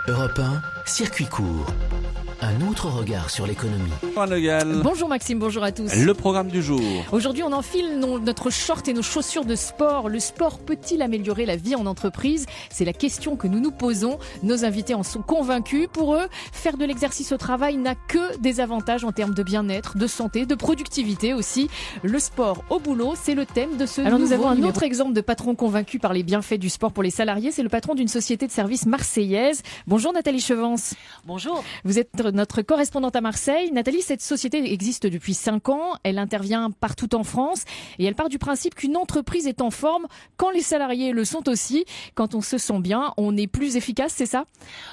Europe 1, circuit court. Un autre regard sur l'économie. Bonjour Maxime, bonjour à tous. Le programme du jour. Aujourd'hui, on enfile notre short et nos chaussures de sport. Le sport peut-il améliorer la vie en entreprise? C'est la question que nous nous posons. Nos invités en sont convaincus. Pour eux, faire de l'exercice au travail n'a que des avantages en termes de bien-être, de santé, de productivité aussi. Le sport au boulot, c'est le thème de ce nouveau numéro. Nous avons un autre exemple de patron convaincu par les bienfaits du sport pour les salariés. C'est le patron d'une société de services marseillaise. Bonjour Nathalie Chevance. Bonjour. Vous êtes notre correspondante à Marseille. Nathalie, cette société existe depuis 5 ans. Elle intervient partout en France et elle part du principe qu'une entreprise est en forme quand les salariés le sont aussi. Quand on se sent bien, on est plus efficace, c'est ça?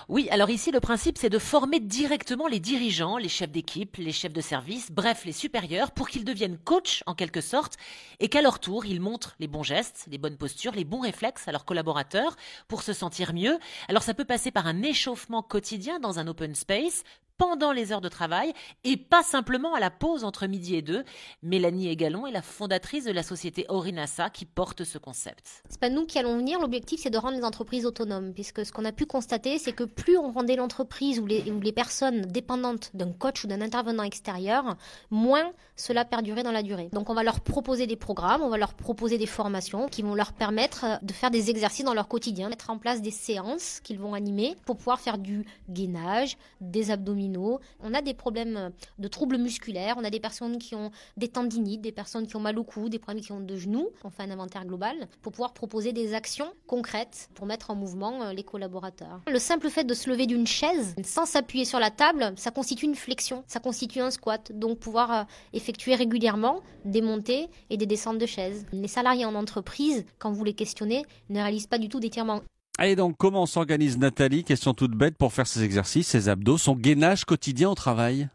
Oui, alors ici, le principe, c'est de former directement les dirigeants, les chefs d'équipe, les chefs de service, bref, les supérieurs, pour qu'ils deviennent coachs en quelque sorte et qu'à leur tour, ils montrent les bons gestes, les bonnes postures, les bons réflexes à leurs collaborateurs pour se sentir mieux. Alors ça peut passer par un échauffement quotidien dans un open space, pendant les heures de travail et pas simplement à la pause entre midi et 2. Mélanie Egalon est la fondatrice de la société Orinasa qui porte ce concept. C'est pas nous qui allons venir, l'objectif c'est de rendre les entreprises autonomes, puisque ce qu'on a pu constater c'est que plus on rendait l'entreprise ou les personnes dépendantes d'un coach ou d'un intervenant extérieur, moins cela perdurait dans la durée. Donc on va leur proposer des programmes, on va leur proposer des formations qui vont leur permettre de faire des exercices dans leur quotidien, mettre en place des séances qu'ils vont animer pour pouvoir faire du gainage, des abdominaux. On a des problèmes de troubles musculaires, on a des personnes qui ont des tendinites, des personnes qui ont mal au cou, des problèmes qui ont de genoux. On fait un inventaire global pour pouvoir proposer des actions concrètes pour mettre en mouvement les collaborateurs. Le simple fait de se lever d'une chaise sans s'appuyer sur la table, ça constitue une flexion, ça constitue un squat. Donc pouvoir effectuer régulièrement des montées et des descentes de chaises. Les salariés en entreprise, quand vous les questionnez, ne réalisent pas du tout d'étirements. Allez donc, comment s'organise Nathalie, question toute bête, pour faire ses exercices, ses abdos, son gainage quotidien au travail?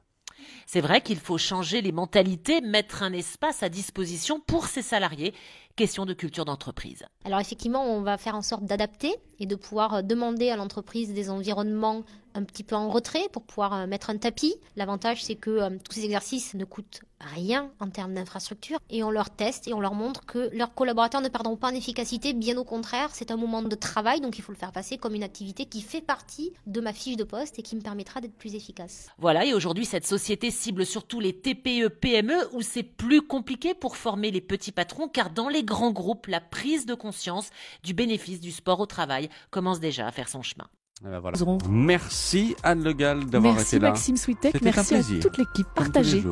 C'est vrai qu'il faut changer les mentalités, mettre un espace à disposition pour ses salariés. Question de culture d'entreprise. Alors effectivement, on va faire en sorte d'adapter et de pouvoir demander à l'entreprise des environnements un petit peu en retrait pour pouvoir mettre un tapis. L'avantage, c'est que tous ces exercices ne coûtent rien en termes d'infrastructure et on leur teste et on leur montre que leurs collaborateurs ne perdront pas en efficacité. Bien au contraire, c'est un moment de travail, donc il faut le faire passer comme une activité qui fait partie de ma fiche de poste et qui me permettra d'être plus efficace. Voilà, et aujourd'hui, cette société cible surtout les TPE, PME où c'est plus compliqué pour former les petits patrons car dans les grands groupes, la prise de conscience du bénéfice du sport au travail commence déjà à faire son chemin. Voilà. Merci Anne Le Gall d'avoir été là. Merci Maxime Switek, merci à toute l'équipe partagée.